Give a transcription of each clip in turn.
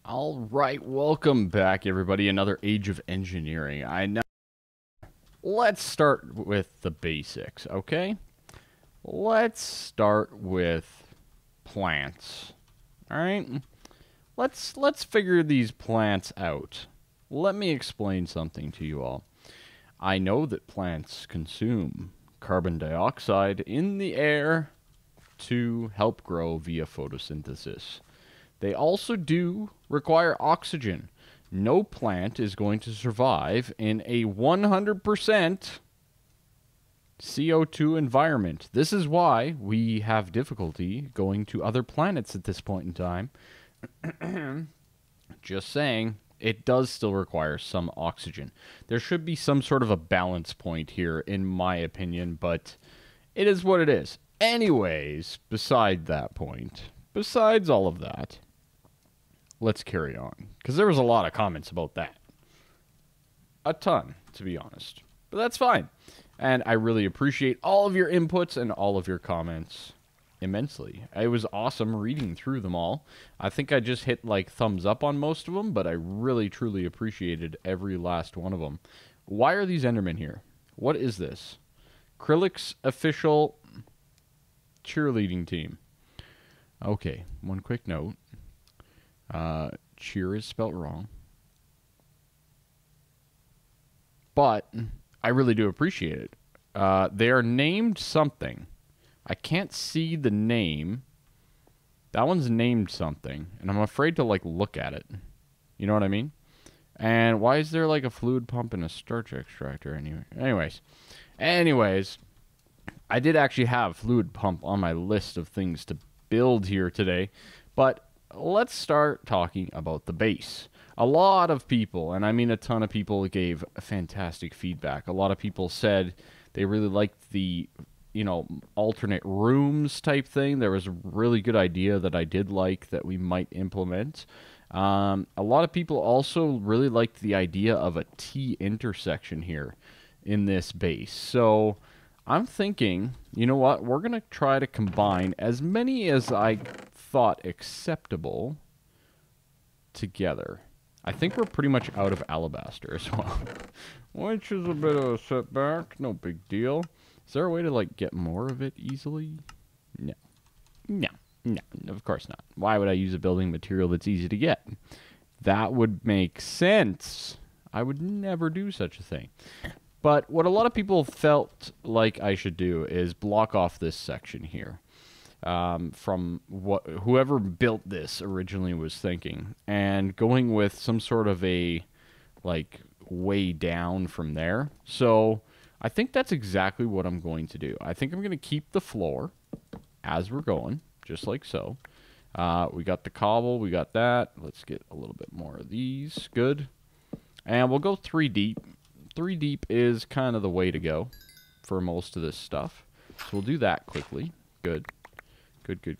All right, welcome back, everybody. Another Age of Engineering. Let's start with the basics, okay? Let's start with plants. All right, let's figure these plants out. Let me explain something to you all. I know that plants consume carbon dioxide in the air to help grow via photosynthesis. They also do require oxygen. No plant is going to survive in a 100% CO2 environment. This is why we have difficulty going to other planets at this point in time. Just saying, it does still require some oxygen. There should be some sort of a balance point here, in my opinion, but it is what it is. Anyways, besides all of that, let's carry on, because there was a lot of comments about that. A ton, to be honest. But that's fine. And I really appreciate all of your inputs and all of your comments immensely. It was awesome reading through them all. I think I just hit like thumbs up on most of them, but I really, truly appreciated every last one of them. Why are these Endermen here? What is this? Krylyk's official cheerleading team. Okay, one quick note. Cheer is spelt wrong. But I really do appreciate it. They are named something. I can't see the name. That one's named something, and I'm afraid to like look at it. You know what I mean? And why is there like a fluid pump and a starch extractor anyway? Anyways, I did actually have fluid pump on my list of things to build here today, but let's start talking about the base. A lot of people, and I mean a ton of people, gave fantastic feedback. A lot of people said they really liked the, alternate rooms type thing. There was a really good idea that I did like that we might implement. A lot of people also really liked the idea of a T intersection here in this base. So I'm thinking, you know what? We're going to try to combine as many as I thought acceptable together. I think we're pretty much out of alabaster as well, which is a bit of a setback. No big deal. Is there a way to like get more of it easily? No, of course not. Why would I use a building material that's easy to get? That would make sense. I would never do such a thing. But what a lot of people felt like I should do is block off this section here. From what whoever built this originally was thinking, and going with some sort of a like way down from there. So I think that's exactly what I'm going to do. I think I'm going to keep the floor as we're going, just like so. We got the cobble, we got that. Let's get a little bit more of these. Good. And we'll go 3 deep. 3 deep is kind of the way to go for most of this stuff. So we'll do that quickly. Good.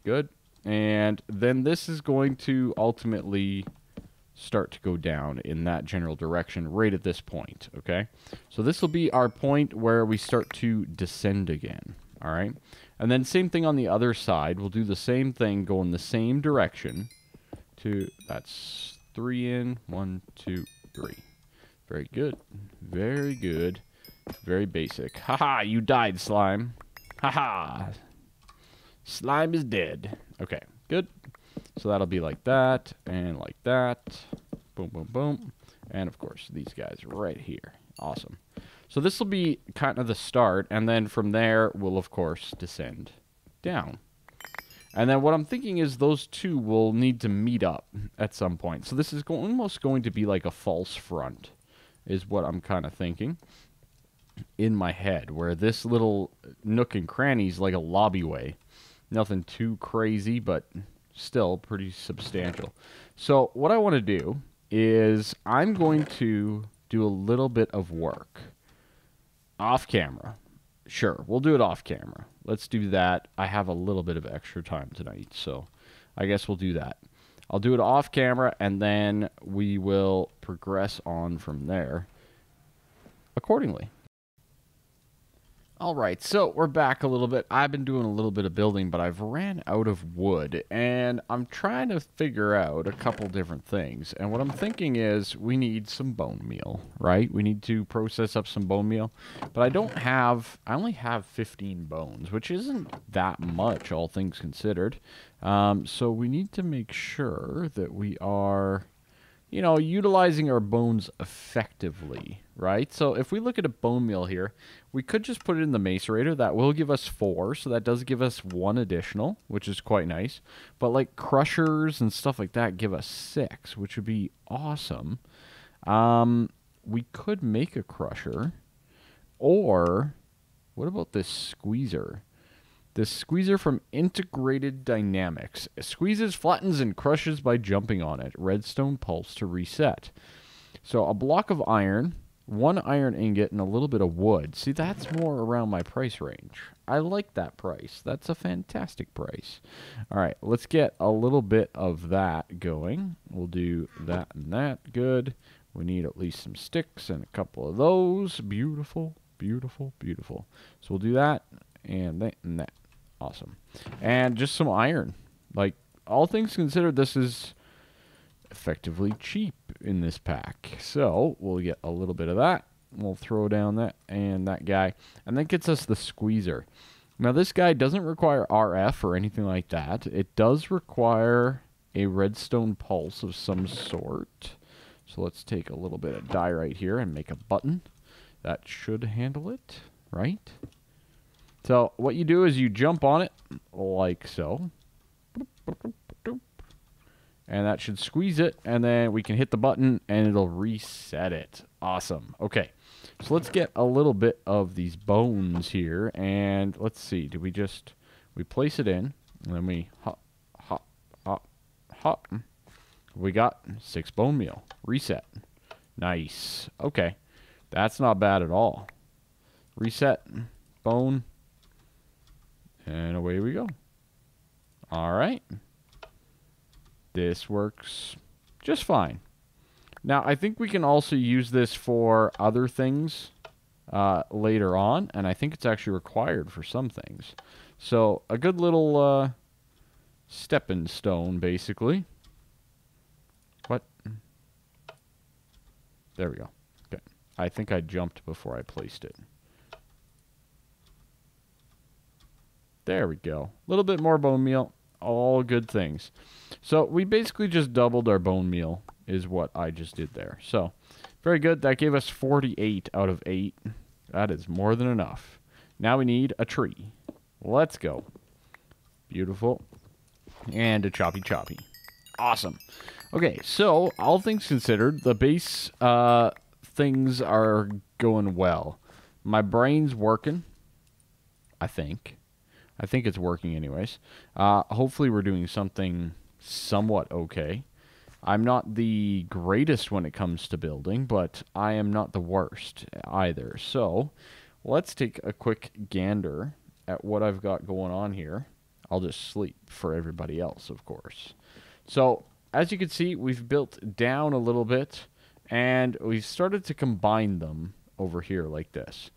Good. And then this is going to ultimately start to go down in that general direction right at this point, okay? So this will be our point where we start to descend again, all right? And then same thing on the other side. We'll do the same thing, go in the same direction that's 3 in, 1, 2, 3. Very good. Very good. Very basic. Haha, you died, slime. Haha. Slime is dead. Okay, good. So that'll be like that, and like that. Boom, boom, boom. And, of course, these guys right here. Awesome. So this will be kind of the start, and then from there, we'll, of course, descend down. And then what I'm thinking is those two will need to meet up at some point. So this is almost going to be like a false front, is what I'm kind of thinking in my head, where this little nook and cranny is like a lobbyway. Nothing too crazy, but still pretty substantial. So what I want to do is I'm going to do a little bit of work off camera. Sure, we'll do it off camera. Let's do that. I have a little bit of extra time tonight, so I guess we'll do that. I'll do it off camera, and then we will progress on from there accordingly. Alright, so we're back a little bit. I've been doing a little bit of building, but I've ran out of wood, and I'm trying to figure out a couple different things. And what I'm thinking is we need some bone meal, right? We need to process up some bone meal. But I only have 15 bones, which isn't that much, all things considered. So we need to make sure that we are, you know, utilizing our bones effectively, right? So if we look at a bone meal here, we could just put it in the macerator. That will give us 4, so that does give us 1 additional, which is quite nice. But like crushers and stuff like that give us 6, which would be awesome. We could make a crusher, or what about this squeezer? This squeezer from Integrated Dynamics. It squeezes, flattens, and crushes by jumping on it. Redstone pulse to reset. So a block of iron, 1 iron ingot, and a little bit of wood. See, that's more around my price range. I like that price. That's a fantastic price. All right, let's get a little bit of that going. We'll do that and that. Good. We need at least some sticks and a couple of those. Beautiful, beautiful, beautiful. So we'll do that and that and that. Awesome. And just some iron. Like, all things considered, this is effectively cheap in this pack. So we'll get a little bit of that. We'll throw down that and that guy. And that gets us the squeezer. Now, this guy doesn't require RF or anything like that. It does require a redstone pulse of some sort. So let's take a little bit of diorite here and make a button. That should handle it, right? So what you do is you jump on it like so. And that should squeeze it, and then we can hit the button and it'll reset it. Awesome. Okay, so let's get a little bit of these bones here, and let's see. We place it in, and then we hop, hop, hop, hop. We got 6 bone meal. Reset. Nice. Okay, that's not bad at all. Reset, bone, and away we go. All right. This works just fine. Now, I think we can also use this for other things later on, and I think it's actually required for some things. So, a good little stepping stone, basically. What? There we go. Okay. I think I jumped before I placed it. There we go. A little bit more bone meal. All good things. So we basically just doubled our bone meal is what I just did there. So very good. That gave us 48 out of 8. That is more than enough. Now we need a tree. Let's go. Beautiful. And a choppy choppy. Awesome. Okay, so all things considered, the base things are going well. My brain's working, I think. I think it's working anyways. Hopefully we're doing something somewhat okay. I'm not the greatest when it comes to building, but I am not the worst either. So let's take a quick gander at what I've got going on here. I'll just sleep for everybody else, of course. So as you can see, we've built down a little bit, and we've started to combine them over here like this.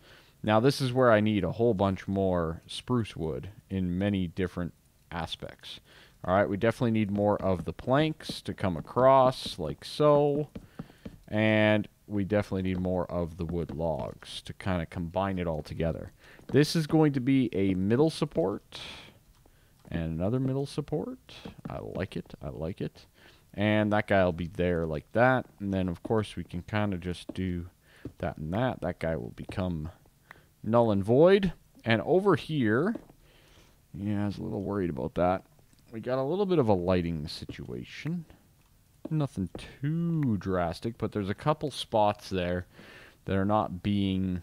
Now, this is where I need a whole bunch more spruce wood in many different aspects. All right, we definitely need more of the planks to come across, like so. And we definitely need more of the wood logs to kind of combine it all together. This is going to be a middle support and another middle support. I like it. I like it. And that guy will be there like that. And then, of course, we can kind of just do that and that. That guy will become null and void. And over here, yeah, I was a little worried about that. We got a little bit of a lighting situation. Nothing too drastic, but there's a couple spots there that are not being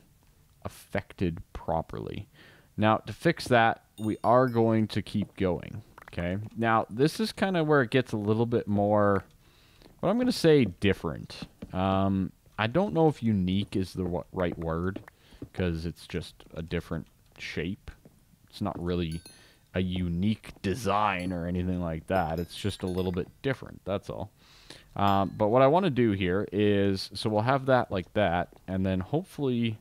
affected properly. Now, to fix that, we are going to keep going. Okay. Now, this is kind of where it gets a little bit more, what I'm going to say, different. I don't know if unique is the right word, because it's just a different shape. It's not really a unique design or anything like that. It's just a little bit different, that's all. But what I want to do here is, so we'll have that like that, and then hopefully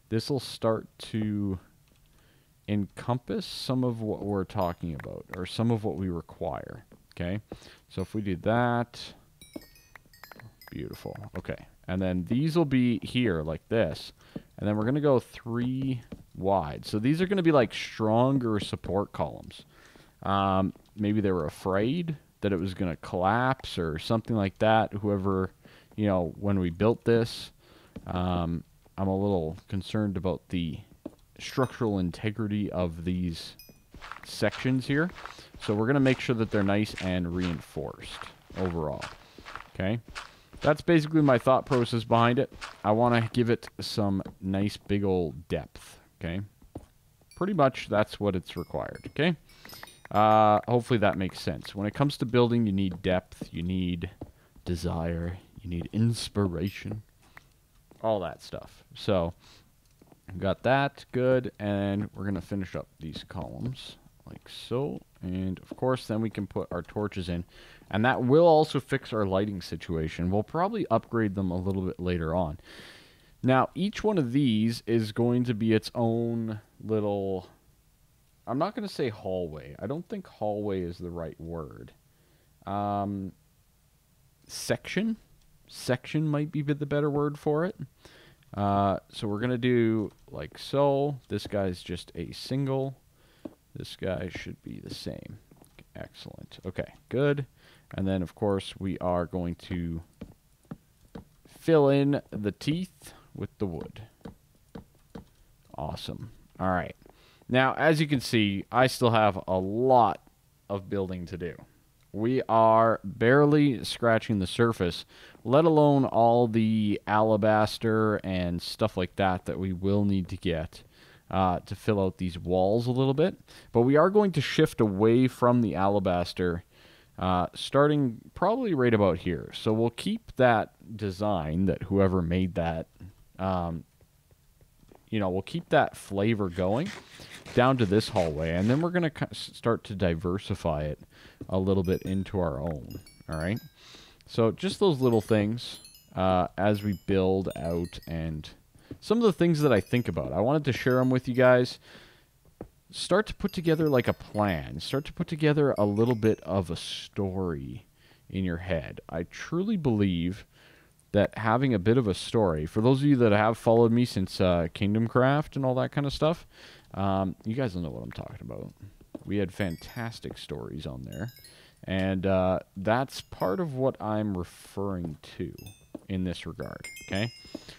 this will start to encompass some of what we're talking about, or some of what we require. Okay, so if we do that, beautiful. Okay, and then these will be here like this, and then we're going to go 3 wide. So these are going to be like stronger support columns. Maybe they were afraid that it was going to collapse or something like that. Whoever, you know, when we built this, I'm a little concerned about the structural integrity of these sections here. So we're going to make sure that they're nice and reinforced overall. Okay. That's basically my thought process behind it. I want to give it some nice big old depth. Okay. Pretty much that's what it's required. Okay. Hopefully that makes sense. When it comes to building, you need depth, you need desire, you need inspiration, all that stuff. So, got that, good, and we're going to finish up these columns like so. And, of course, then we can put our torches in. And that will also fix our lighting situation. We'll probably upgrade them a little bit later on. Now, each one of these is going to be its own little... I'm not going to say hallway. I don't think hallway is the right word. Section? Section might be the better word for it. So we're going to do like so. This guy's just a single. This guy should be the same. Excellent. Okay, good. And then, of course, we are going to fill in the teeth with the wood. Awesome. All right. Now, as you can see, I still have a lot of building to do. We are barely scratching the surface, let alone all the alabaster and stuff like that that we will need to get to fill out these walls a little bit. But we are going to shift away from the alabaster starting probably right about here. So we'll keep that design that whoever made that, we'll keep that flavor going down to this hallway, and then we're going to start to diversify it a little bit into our own. All right, so just those little things as we build out, and some of the things that I think about. I wanted to share them with you guys. Start to put together like a plan. Start to put together a little bit of a story in your head. I truly believe that having a bit of a story, for those of you that have followed me since Kingdom Craft and all that kind of stuff, you guys will know what I'm talking about. We had fantastic stories on there, and that's part of what I'm referring to in this regard, okay?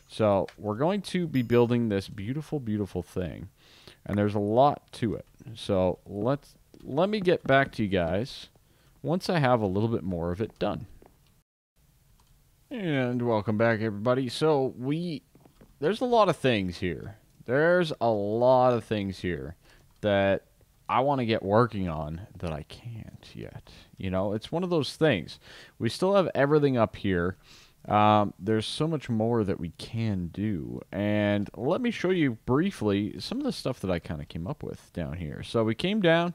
So we're going to be building this beautiful, beautiful thing, and there's a lot to it. So let me get back to you guys once I have a little bit more of it done. And welcome back, everybody. So there's a lot of things here. There's a lot of things here that I want to get working on that I can't yet. You know, it's one of those things. We still have everything up here. There's so much more that we can do. And let me show you briefly some of the stuff that I kind of came up with down here. So we came down,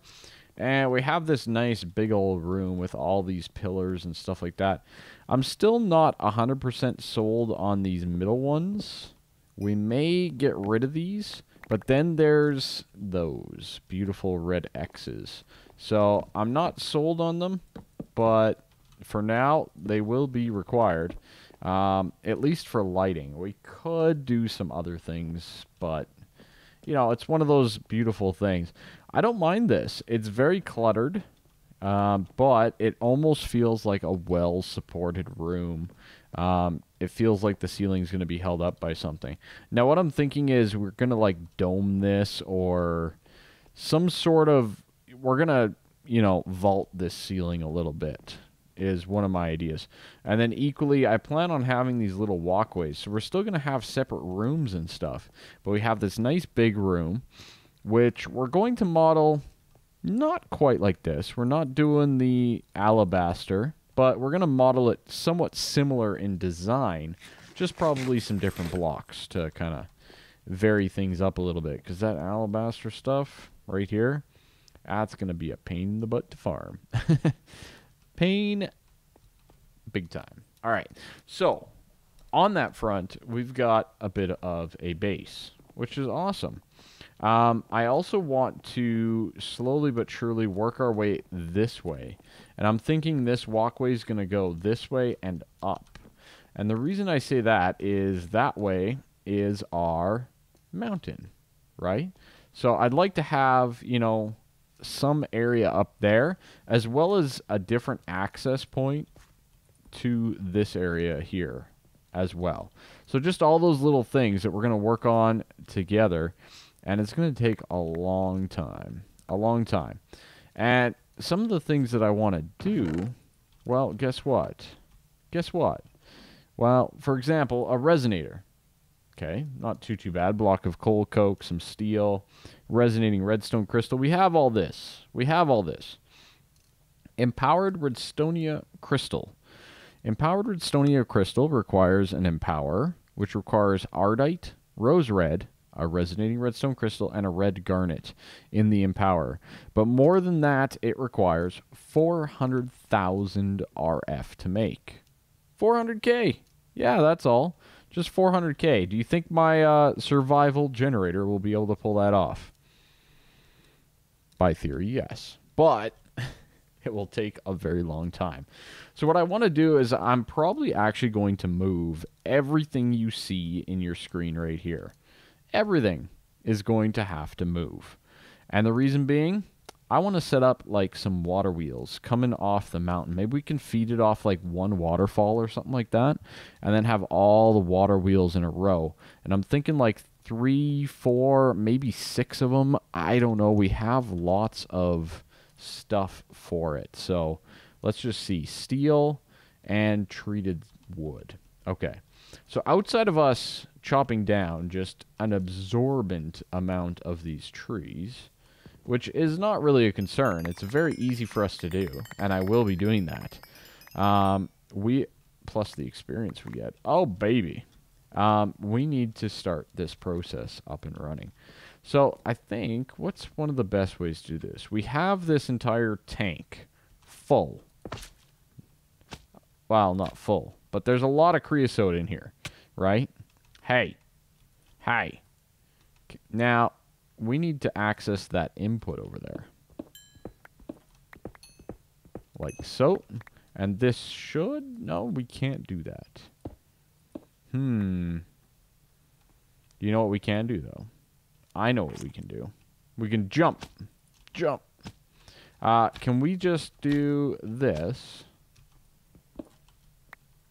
and we have this nice big old room with all these pillars and stuff like that. I'm still not 100% sold on these middle ones. We may get rid of these, but then there's those beautiful red X's. So I'm not sold on them, but for now, they will be required, at least for lighting. We could do some other things, but, you know, it's one of those beautiful things. I don't mind this. It's very cluttered, but it almost feels like a well-supported room. It feels like the ceiling's going to be held up by something. Now, what I'm thinking is we're going to, like, dome this or some sort of... We're going to, you know, vault this ceiling a little bit is one of my ideas. And then equally, I plan on having these little walkways. So we're still going to have separate rooms and stuff. But we have this nice big room, which we're going to model not quite like this. We're not doing the alabaster, but we're going to model it somewhat similar in design, just probably some different blocks to kind of vary things up a little bit. Because that alabaster stuff right here, that's going to be a pain in the butt to farm. Pain big time. All right. So on that front, we've got a bit of a base, which is awesome. I also want to slowly but surely work our way this way. And I'm thinking this walkway is going to go this way and up. And the reason I say that way is our mountain, right? So I'd like to have, you know, some area up there as well as a different access point to this area here as well. So just all those little things that we're going to work on together, and it's going to take a long time. And some of the things that I want to do, well, guess what? Well, for example, a resonator. Okay, not too bad. Block of coal coke, some steel, resonating redstone crystal. We have all this. Empowered redstonia crystal. Empowered redstonia crystal requires an empower, which requires ardite, rose red, a resonating redstone crystal, and a red garnet in the empower. But more than that, it requires 400,000 RF to make. 400K. Yeah, that's all. Just 400K. Do you think my survival generator will be able to pull that off? By theory, yes. But it will take a very long time. So what I want to do is I'm probably actually going to move everything you see in your screen right here. Everything is going to have to move. And the reason being, I want to set up like some water wheels coming off the mountain. Maybe we can feed it off like one waterfall or something like that, and then have all the water wheels in a row. And I'm thinking like 3, 4, maybe 6 of them. I don't know. We have lots of stuff for it. So let's just see. Steel and treated wood. Okay. So outside of us chopping down just an absorbent amount of these trees, which is not really a concern. It's very easy for us to do, and I will be doing that. Plus the experience we get. Oh, baby. We need to start this process up and running. So I think, what's one of the best ways to do this? We have this entire tank full. Well, not full, but there's a lot of creosote in here, right? Hey. Now, we need to access that input over there. Like so. And this should... No, we can't do that. Do you know what we can do, though? I know what we can do. We can jump. Can we just do this?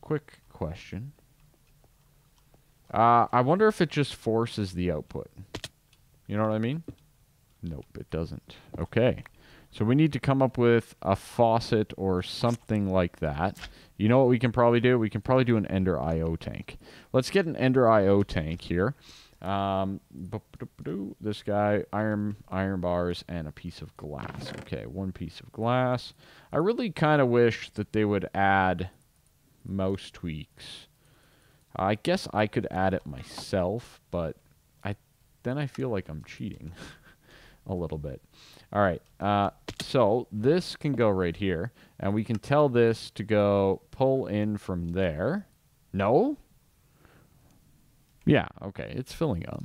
Quick question. I wonder if it just forces the output. You know what I mean? Nope, it doesn't. Okay. So we need to come up with a faucet or something like that. You know what we can probably do? We can probably do an Ender IO tank. Let's get an Ender IO tank here. This guy, iron bars, and a piece of glass. Okay, 1 piece of glass. I really kind of wish that they would add mouse tweaks. I guess I could add it myself, but then I feel like I'm cheating a little bit. All right, so this can go right here, and we can tell this to go pull in from there. No? Yeah, okay, it's filling up.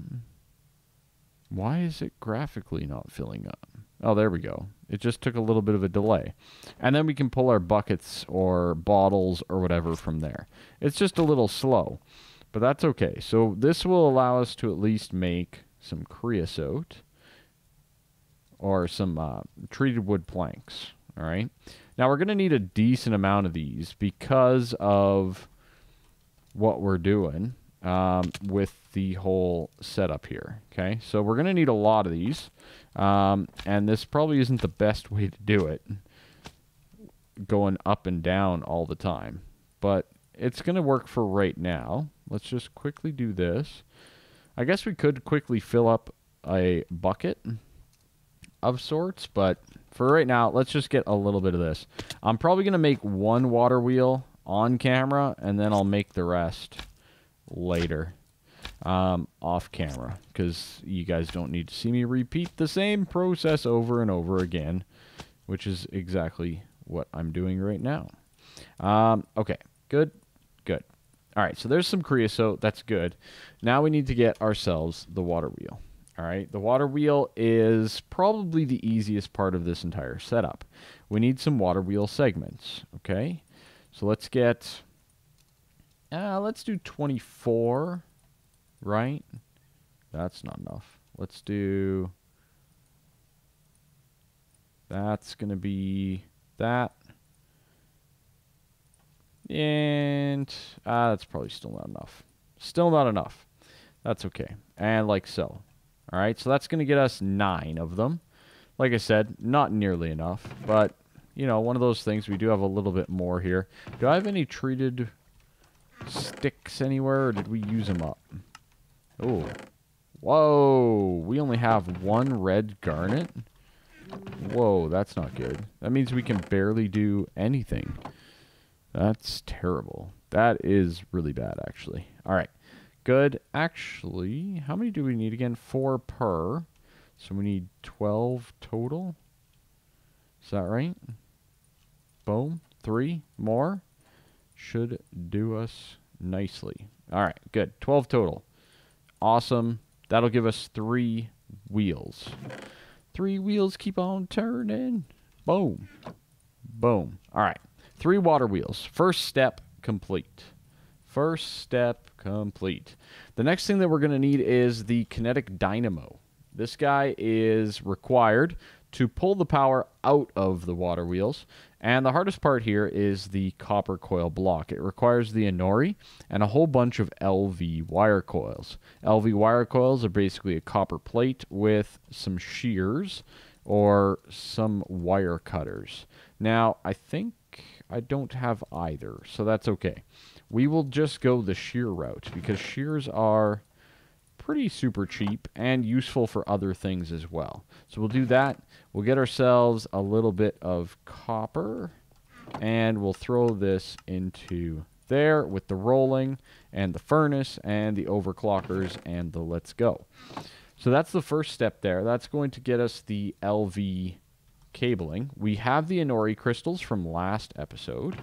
Why is it graphically not filling up? Oh, there we go. It just took a little bit of a delay. And then we can pull our buckets or bottles or whatever from there. It's just a little slow, but that's okay. So this will allow us to at least make some creosote or some treated wood planks. All right. Now we're going to need a decent amount of these because of what we're doing with the whole setup here. Okay. So we're going to need a lot of these. And this probably isn't the best way to do it, going up and down all the time, but it's going to work for right now. Let's just quickly do this. I guess we could quickly fill up a bucket of sorts, but for right now, let's just get a little bit of this. I'm probably going to make 1 water wheel on camera, and then I'll make the rest later off camera, because you guys don't need to see me repeat the same process over and over again, which is exactly what I'm doing right now. Okay, good. All right, so there's some creosote. That's good. Now we need to get ourselves the water wheel. All right, the water wheel is probably the easiest part of this entire setup. We need some water wheel segments, okay? So let's get, let's do 24, right? That's not enough. Let's do, that's going to be that. And that's probably still not enough. Still not enough. That's okay. And like so. All right, so that's going to get us 9 of them. Like I said, not nearly enough, but, you know, one of those things. We do have a little bit more here. Do I have any treated sticks anywhere, or did we use them up? Oh. Whoa. We only have 1 red garnet? Whoa, that's not good. That means we can barely do anything. That's terrible. That is really bad, actually. All right. Good. Actually, how many do we need again? 4 per. So we need 12 total. Is that right? Boom. 3 more. Should do us nicely. All right. Good. 12 total. Awesome. That'll give us 3 wheels. 3 wheels keep on turning. Boom. Boom. All right. 3 water wheels. First step complete. First step complete. The next thing that we're going to need is the kinetic dynamo. This guy is required to pull the power out of the water wheels. And the hardest part here is the copper coil block. It requires the Inori and a whole bunch of LV wire coils. LV wire coils are basically a copper plate with some shears or some wire cutters. Now, I think I don't have either, so that's okay. We will just go the shear route because shears are pretty super cheap and useful for other things as well. So we'll do that. We'll get ourselves a little bit of copper and we'll throw this into there with the rolling and the furnace and the overclockers and the let's go. So that's the first step there. That's going to get us the LV cabling. We have the Inori crystals from last episode.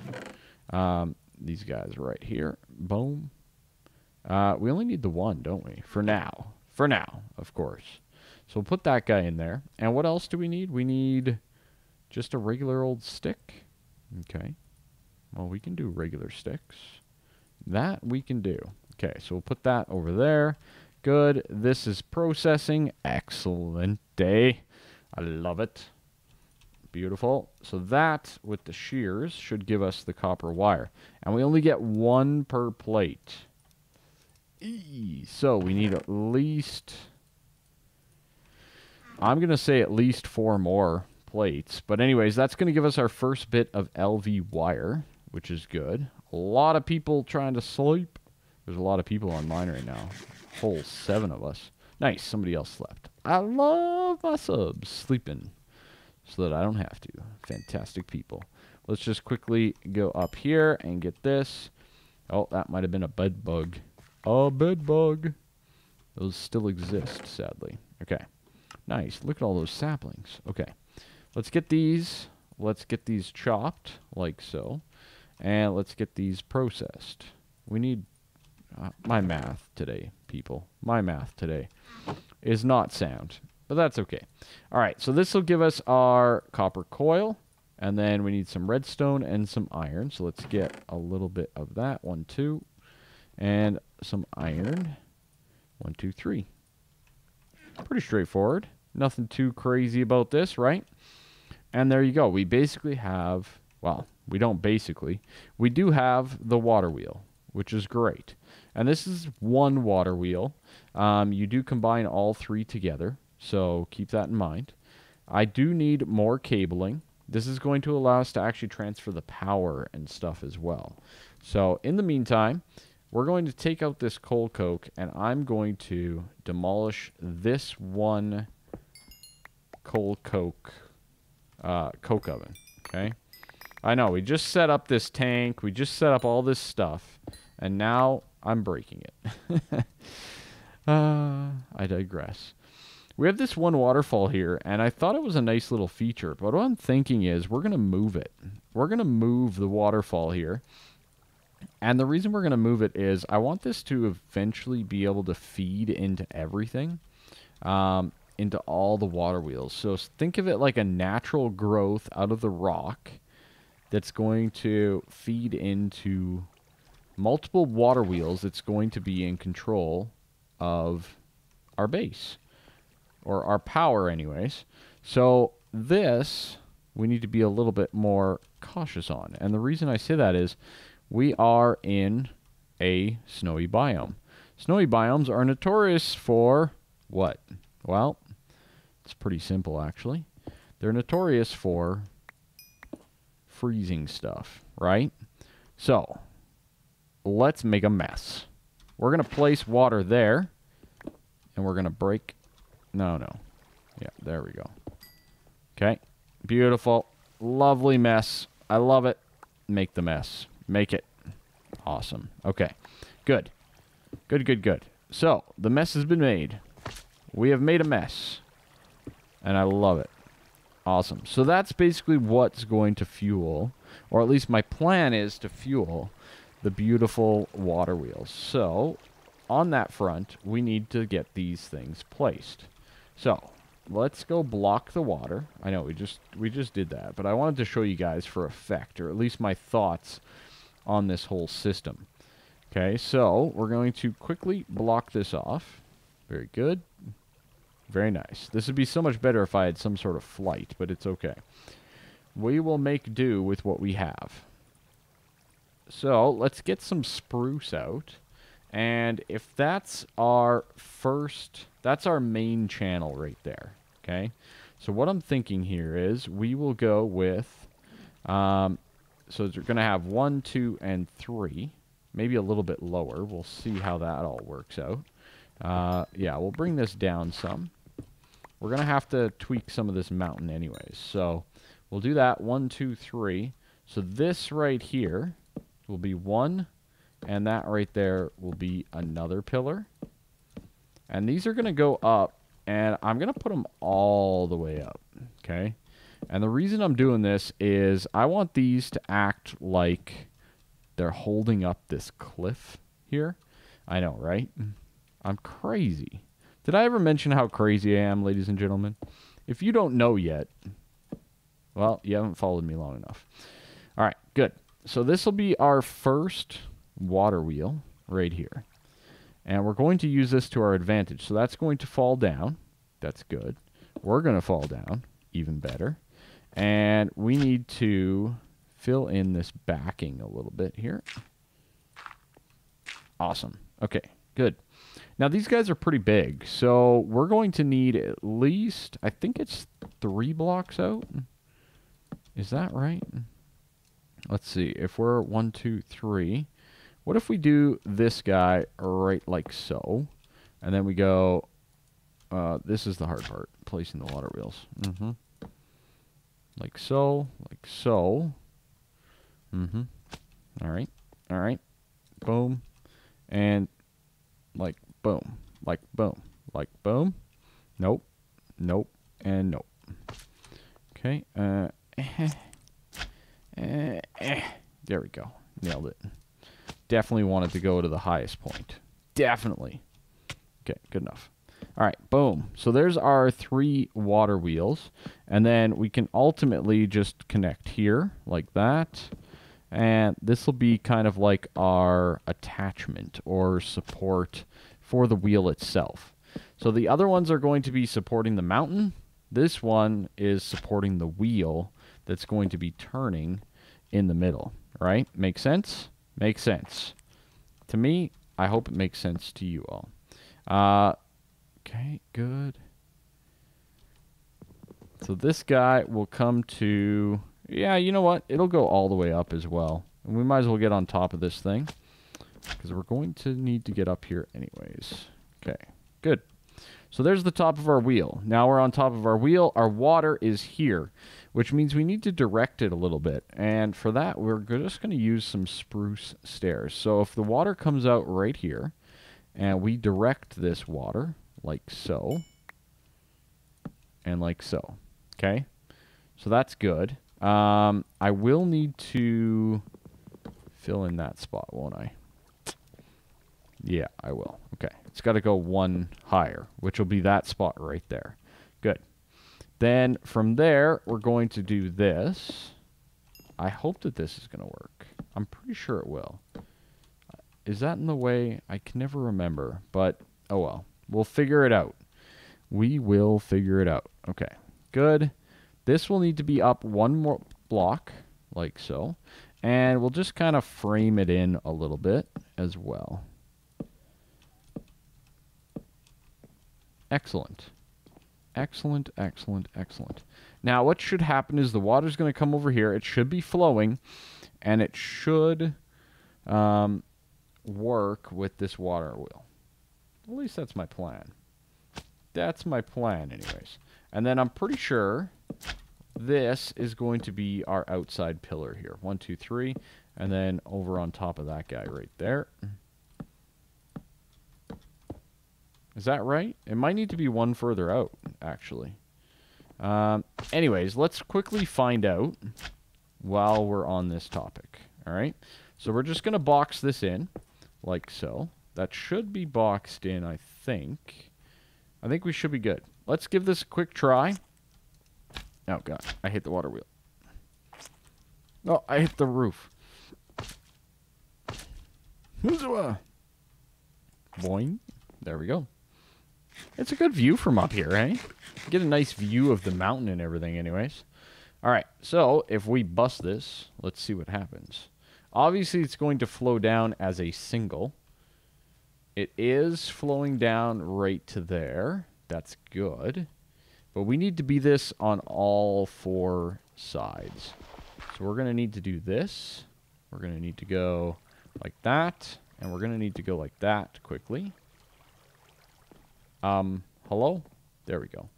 These guys right here. Boom. We only need the 1, don't we? For now. For now, of course. So we'll put that guy in there. And what else do we need? We need just a regular old stick. Okay. Well, we can do regular sticks. That we can do. Okay, so we'll put that over there. Good. This is processing. Excellent day. I love it. Beautiful. So that, with the shears, should give us the copper wire. And we only get 1 per plate. So we need at least, I'm going to say at least 4 more plates. But anyways, that's going to give us our first bit of LV wire, which is good. A lot of people trying to sleep. There's a lot of people on mine right now. Whole 7 of us. Nice. Somebody else slept. I love my subs sleeping so that I don't have to. Fantastic people. Let's just quickly go up here and get this. Oh, that might have been a bed bug. A bed bug. Those still exist, sadly. Okay. Nice. Look at all those saplings. Okay. Let's get these. Let's get these chopped like so. And let's get these processed. We need my math today, people. My math today is not sound. But that's okay. All right, so this will give us our copper coil, and then we need some redstone and some iron. So let's get a little bit of that. 1, 2, and some iron. 1, 2, 3. Pretty straightforward. Nothing too crazy about this, right? And there you go. We basically have, well, we don't basically. We do have the water wheel, which is great. And this is 1 water wheel. You do combine all 3 together. So keep that in mind. I do need more cabling. This is going to allow us to actually transfer the power and stuff as well. So in the meantime, we're going to take out this coal coke and I'm going to demolish this 1 coal coke coke oven. Okay. I know we just set up this tank. We just set up all this stuff and now I'm breaking it. I digress. We have this 1 waterfall here, and I thought it was a nice little feature, but what I'm thinking is we're going to move it. We're going to move the waterfall here, and the reason we're going to move it is I want this to eventually be able to feed into everything. into all the water wheels. So think of it like a natural growth out of the rock that's going to feed into multiple water wheels that's going to be in control of our base, or our power anyways. So this, we need to be a little bit more cautious on. And the reason I say that is we are in a snowy biome. Snowy biomes are notorious for what? Well, it's pretty simple actually. They're notorious for freezing stuff, right? So let's make a mess. We're going to place water there, and we're going to break. No. Yeah, there we go. Okay. Beautiful. Lovely mess. I love it. Make the mess. Make it. Awesome. Okay. Good. Good. So, the mess has been made. We have made a mess. And I love it. Awesome. So that's basically what's going to fuel, or at least my plan is to fuel, the beautiful water wheels. So, on that front, we need to get these things placed. So, let's go block the water. I know we just did that, but I wanted to show you guys for effect, or at least my thoughts on this whole system. Okay, so we're going to quickly block this off. Very good. Very nice. This would be so much better if I had some sort of flight, but it's okay. We will make do with what we have. So, let's get some spruce out. And if that's our first, that's our main channel right there. Okay? So what I'm thinking here is we will go with, so we're going to have 1, 2, and 3. Maybe a little bit lower. We'll see how that all works out. Yeah, we'll bring this down some. We're going to have to tweak some of this mountain anyways. So we'll do that. 1, 2, 3. So this right here will be 1, and that right there will be another pillar. And these are going to go up, and I'm going to put them all the way up, okay? And the reason I'm doing this is I want these to act like they're holding up this cliff here. I know, right? I'm crazy. Did I ever mention how crazy I am, ladies and gentlemen? If you don't know yet, well, you haven't followed me long enough. All right, good. So this will be our first water wheel right here. And we're going to use this to our advantage. So that's going to fall down. That's good. We're going to fall down. Even better. And we need to fill in this backing a little bit here. Awesome. Okay, good. Now these guys are pretty big. So we're going to need at least, I think it's 3 blocks out. Is that right? Let's see. If we're 1, 2, 3. What if we do this guy right like so? And then we go, this is the hard part, placing the water wheels. Like so, like so. All right. Boom. And like boom, like boom, like boom. Nope, and nope. Okay, there we go. Nailed it. Definitely wanted to go to the highest point. Definitely. Okay, good enough. All right, boom. So there's our 3 water wheels. And then we can ultimately just connect here like that. And this will be kind of like our attachment or support for the wheel itself. So the other ones are going to be supporting the mountain. This one is supporting the wheel that's going to be turning in the middle, right? Make sense? Makes sense. To me, I hope it makes sense to you all. Okay, good. So this guy will come to, yeah, you know what? It'll go all the way up as well. And we might as well get on top of this thing, because we're going to need to get up here anyways. Okay, good. So there's the top of our wheel. Now we're on top of our wheel. Our water is here, which means we need to direct it a little bit. And for that, we're just going to use some spruce stairs. So if the water comes out right here, and we direct this water like so, and like so, okay? So that's good. I will need to fill in that spot, won't I? Yeah, I will. Okay. It's got to go one higher, which will be that spot right there. Good. Then from there, we're going to do this. I hope that this is going to work. I'm pretty sure it will. Is that in the way? I can never remember, but oh well. We'll figure it out. We will figure it out. Okay, good. This will need to be up one more block, like so. And we'll just kind of frame it in a little bit as well. Excellent. Excellent, excellent, excellent. Now, what should happen is the water's going to come over here. It should be flowing, and it should work with this water wheel. At least that's my plan. That's my plan, anyways. And then I'm pretty sure this is going to be our outside pillar here. 1, 2, 3, and then over on top of that guy right there. Is that right? It might need to be one further out, actually. Anyways, let's quickly find out while we're on this topic. All right? So we're just going to box this in, like so. That should be boxed in, I think. I think we should be good. Let's give this a quick try. Oh, God. I hit the water wheel. Oh, I hit the roof. Boing. There we go. It's a good view from up here, eh? Get a nice view of the mountain and everything anyways. All right, so if we bust this, let's see what happens. Obviously, it's going to flow down as a single. It is flowing down right to there. That's good. But we need to be this on all 4 sides. So we're going to need to do this. We're going to need to go like that. And we're going to need to go like that quickly. Hello? There we go.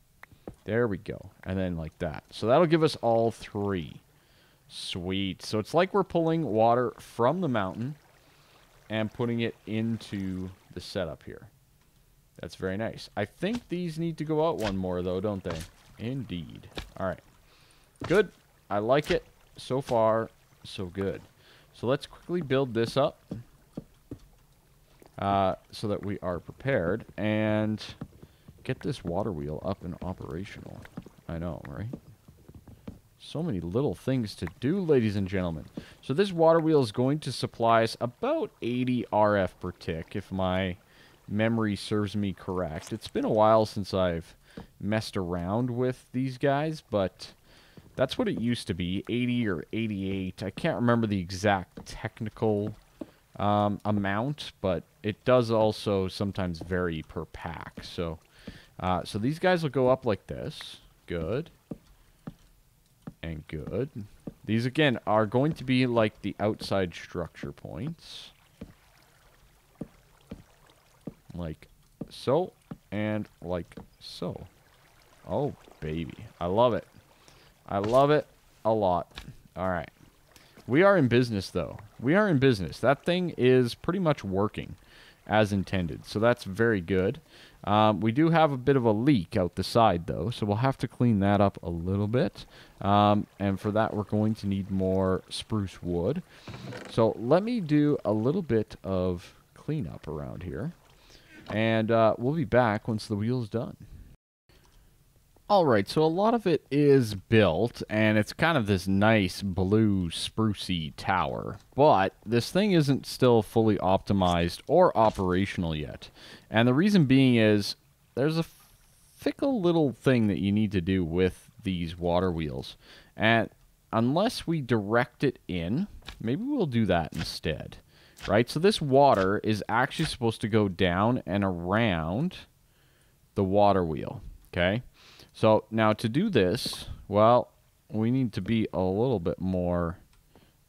There we go. And then like that. So that'll give us all 3. Sweet. So it's like we're pulling water from the mountain and putting it into the setup here. That's very nice. I think these need to go out one more, though, don't they? Indeed. All right. Good. I like it. So far, so good. So let's quickly build this up. So that we are prepared and get this water wheel up and operational. I know, right? So many little things to do, ladies and gentlemen. So this water wheel is going to supply us about 80 RF per tick, if my memory serves me correct. It's been a while since I've messed around with these guys, but that's what it used to be, 80 or 88. I can't remember the exact technical amount, but it does also sometimes vary per pack. So these guys will go up like this. Good. And good. These, again, are going to be like the outside structure points. Like so. And like so. Oh, baby. I love it. I love it a lot. All right. We are in business, though. We are in business. That thing is pretty much working as intended. So that's very good. We do have a bit of a leak out the side, though. So we'll have to clean that up a little bit. And for that, we're going to need more spruce wood. So let me do a little bit of cleanup around here. And we'll be back once the wheel's done. Alright, so a lot of it is built, and it's kind of this nice blue sprucey tower. But this thing isn't still fully optimized or operational yet. And the reason being is there's a fickle little thing that you need to do with these water wheels. And unless we direct it in, maybe we'll do that instead. Right, so this water is actually supposed to go down and around the water wheel, okay? So now to do this, well, we need to be a little bit more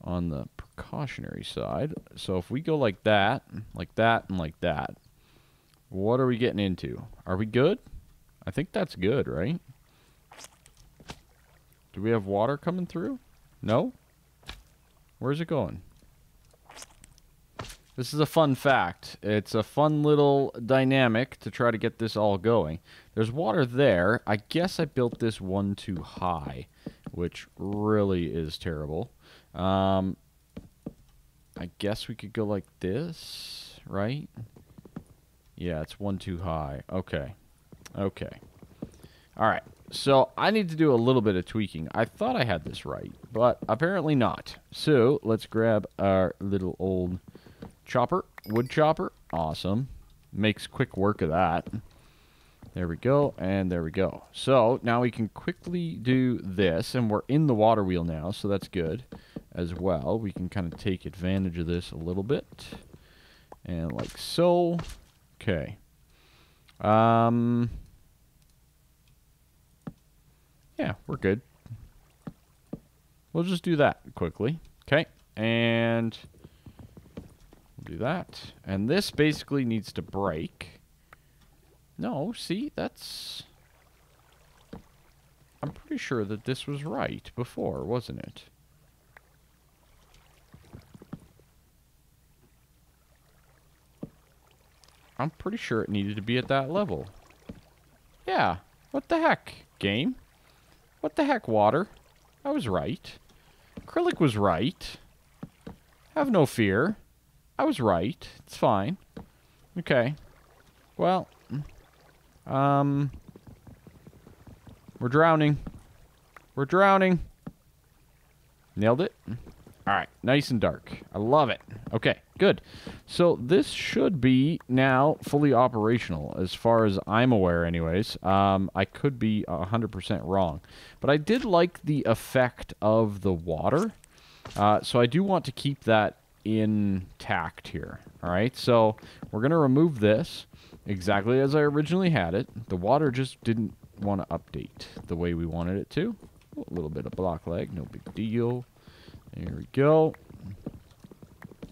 on the precautionary side. So if we go like that, and like that, what are we getting into? Are we good? I think that's good, right? Do we have water coming through? No? Where's it going? This is a fun fact. It's a fun little dynamic to try to get this all going. There's water there. I guess I built this one too high, which really is terrible. I guess we could go like this, right? Yeah, it's one too high. Okay. Okay. All right. So I need to do a little bit of tweaking. I thought I had this right, but apparently not. So let's grab our little old chopper, wood chopper. Awesome. Makes quick work of that. There we go, and there we go. So now we can quickly do this, and we're in the water wheel now, so that's good as well. We can kind of take advantage of this a little bit. And like so. Okay. Yeah, we're good. We'll just do that quickly. Okay, and we'll do that. And this basically needs to break. No, see, that's... I'm pretty sure that this was right before, wasn't it? I'm pretty sure it needed to be at that level. Yeah, what the heck, game? What the heck, water? I was right. Kryllyk was right. Have no fear. I was right. It's fine. Okay. Well, we're drowning. We're drowning. Nailed it. All right, nice and dark. I love it. Okay, good. So this should be now fully operational, as far as I'm aware anyways. I could be 100% wrong. But I did like the effect of the water. So I do want to keep that intact here. All right, so we're going to remove this exactly as I originally had it. The water just didn't want to update the way we wanted it to. A little bit of block lag, no big deal. There we go.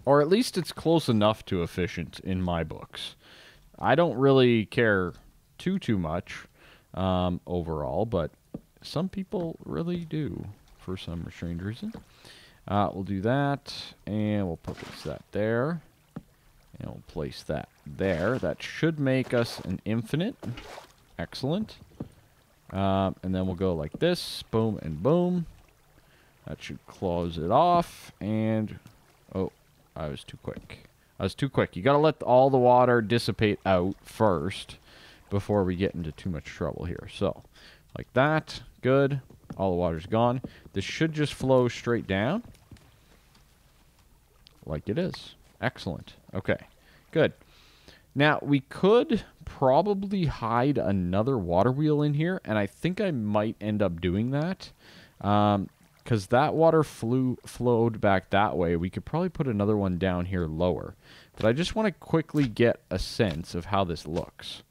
Or at least it's close enough to efficient in my books. I don't really care too much overall, but some people really do for some strange reason. We'll do that, and we'll place that there. And we'll place that there. That should make us an infinite. Excellent. And then we'll go like this. Boom and boom. That should close it off. And, oh, I was too quick. I was too quick. You got to let all the water dissipate out first before we get into too much trouble here. So, like that. Good. All the water's gone. This should just flow straight down. Like it is. Excellent. Okay. Good. Now, we could probably hide another water wheel in here, and I think I might end up doing that. Because that water flowed back that way. We could probably put another one down here lower. But I just want to quickly get a sense of how this looks.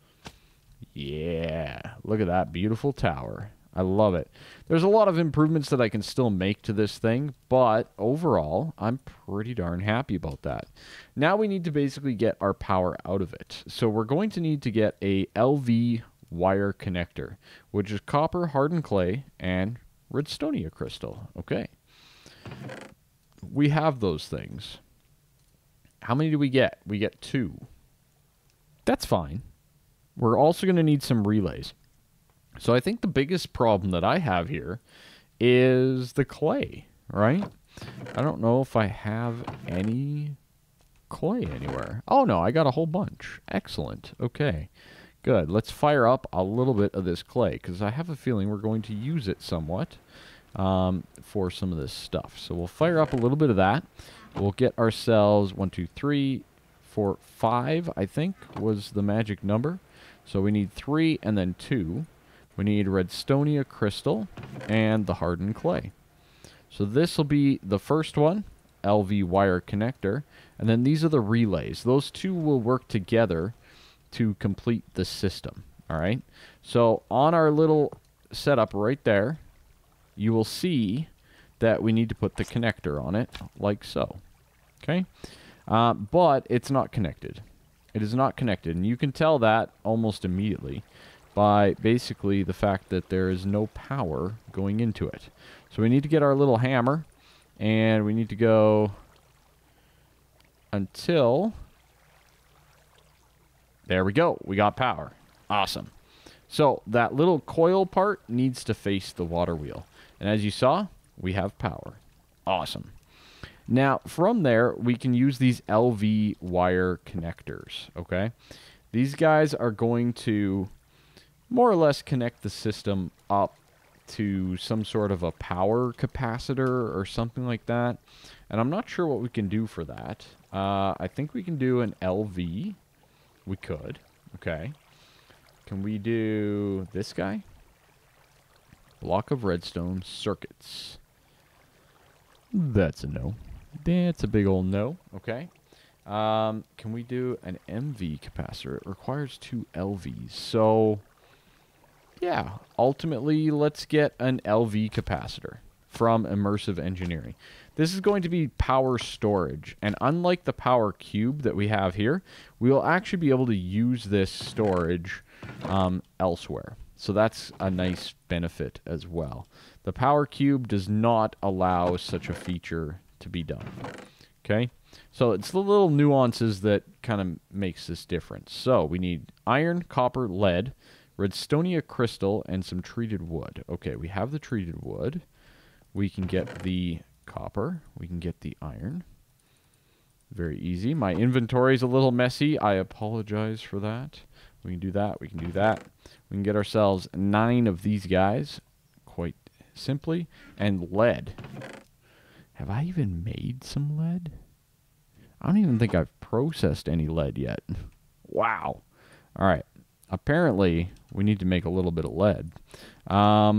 Yeah. Look at that beautiful tower. I love it. There's a lot of improvements that I can still make to this thing, but overall, I'm pretty darn happy about that. Now we need to basically get our power out of it. So we're going to need to get a LV wire connector, which is copper, hardened clay, and redstonia crystal. Okay. We have those things. How many do we get? We get 2. That's fine. We're also going to need some relays. So I think the biggest problem that I have here is the clay, right? I don't know if I have any clay anywhere. Oh, no, I got a whole bunch. Excellent. Okay, good. Let's fire up a little bit of this clay because I have a feeling we're going to use it somewhat for some of this stuff. So we'll fire up a little bit of that. We'll get ourselves 1, 2, 3, 4, 5, I think was the magic number. So we need 3 and then 2. We need redstonia crystal and the hardened clay. So this will be the first one, LV wire connector, and then these are the relays. Those two will work together to complete the system, all right? So on our little setup right there, you will see that we need to put the connector on it, like so, okay? But it's not connected. It is not connected, and you can tell that almost immediately by basically the fact that there is no power going into it. So we need to get our little hammer, and we need to go until... There we go. We got power. Awesome. So that little coil part needs to face the water wheel. And as you saw, we have power. Awesome. Now, from there, we can use these LV wire connectors, okay? These guys are going to more or less connect the system up to some sort of a power capacitor or something like that. And I'm not sure what we can do for that. I think we can do an LV. We could. Okay. Can we do this guy? Block of redstone circuits. That's a no. That's a big old no. Okay. Can we do an MV capacitor? It requires 2 LVs. So, yeah. Ultimately, let's get an LV capacitor from Immersive Engineering. This is going to be power storage. And unlike the power cube that we have here, we will actually be able to use this storage elsewhere. So that's a nice benefit as well. The power cube does not allow such a feature to be done. Okay? So it's the little nuances that kind of makes this difference. So we need iron, copper, lead, redstonia crystal, and some treated wood. Okay, we have the treated wood. We can get the copper. We can get the iron. Very easy. My inventory is a little messy. I apologize for that. We can do that. We can do that. We can get ourselves 9 of these guys quite simply. And lead. Have I even made some lead? I don't even think I've processed any lead yet. Wow. All right. Apparently, we need to make a little bit of lead. I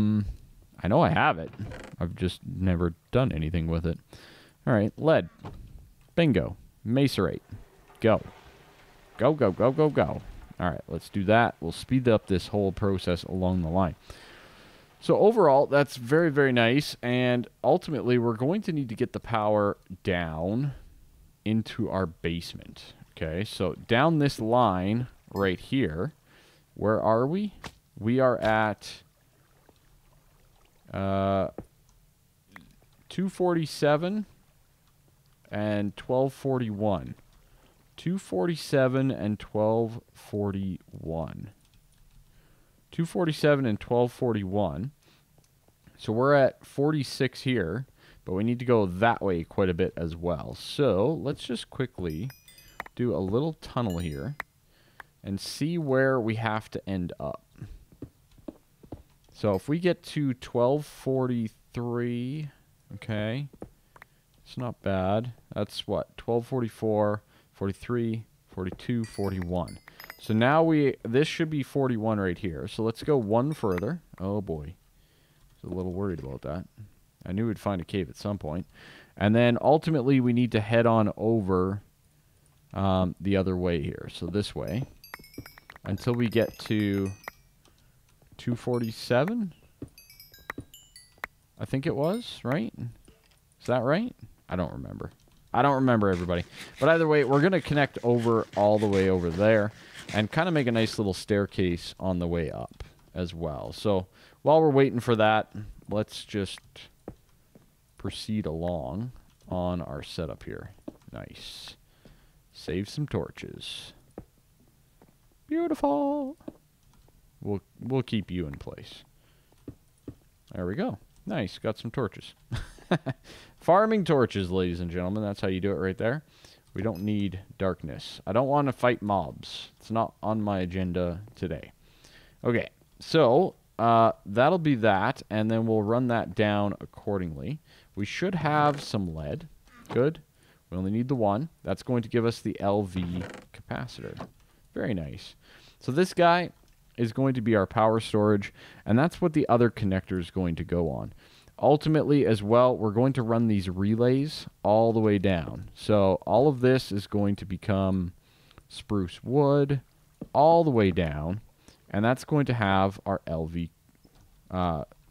know I have it. I've just never done anything with it. All right. Lead. Bingo. Macerate. Go. Go, go, go, go, go. All right, let's do that. We'll speed up this whole process along the line. So overall, that's very, very nice. And ultimately, we're going to need to get the power down into our basement. Okay, so down this line right here, where are we? We are at 247 and 1241. 247 and 1241. 247 and 1241. So we're at 46 here, but we need to go that way quite a bit as well. So let's just quickly do a little tunnel here and see where we have to end up. So if we get to 1243, okay, it's not bad. That's what, 1244, 43, 42, 41. So now this should be 41 right here. So let's go one further. Oh boy. I was a little worried about that. I knew we'd find a cave at some point. And then ultimately we need to head on over the other way here. So this way. Until we get to 247. I think it was, right? Is that right? I don't remember. I don't remember, everybody. But either way, we're going to connect over all the way over there and kind of make a nice little staircase on the way up as well. So while we're waiting for that, let's just proceed along on our setup here. Nice. Save some torches. Beautiful. We'll keep you in place. There we go. Nice. Got some torches. Farming torches, ladies and gentlemen. That's how you do it right there. We don't need darkness. I don't want to fight mobs. It's not on my agenda today. Okay, so that'll be that, and then we'll run that down accordingly. We should have some lead. Good. We only need the one. That's going to give us the LV capacitor. Very nice. So this guy is going to be our power storage, and that's what the other connector is going to go on. Ultimately, as well, we're going to run these relays all the way down. So all of this is going to become spruce wood all the way down, and that's going to have our LV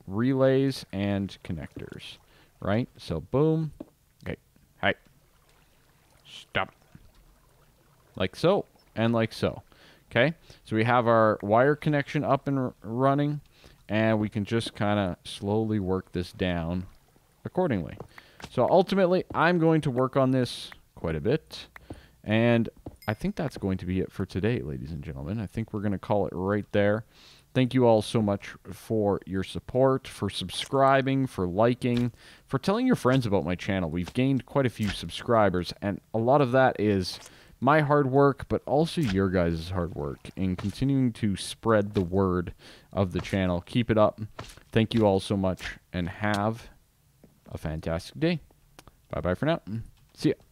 relays and connectors, right? So boom. Okay. Hey. Stop. Like so, and like so. Okay? So we have our wire connection up and running. And we can just kind of slowly work this down accordingly. So ultimately, I'm going to work on this quite a bit. And I think that's going to be it for today, ladies and gentlemen. I think we're going to call it right there. Thank you all so much for your support, for subscribing, for liking, for telling your friends about my channel. We've gained quite a few subscribers, and a lot of that is my hard work, but also your guys' hard work in continuing to spread the word of the channel. Keep it up. Thank you all so much, and have a fantastic day. Bye-bye for now. See ya.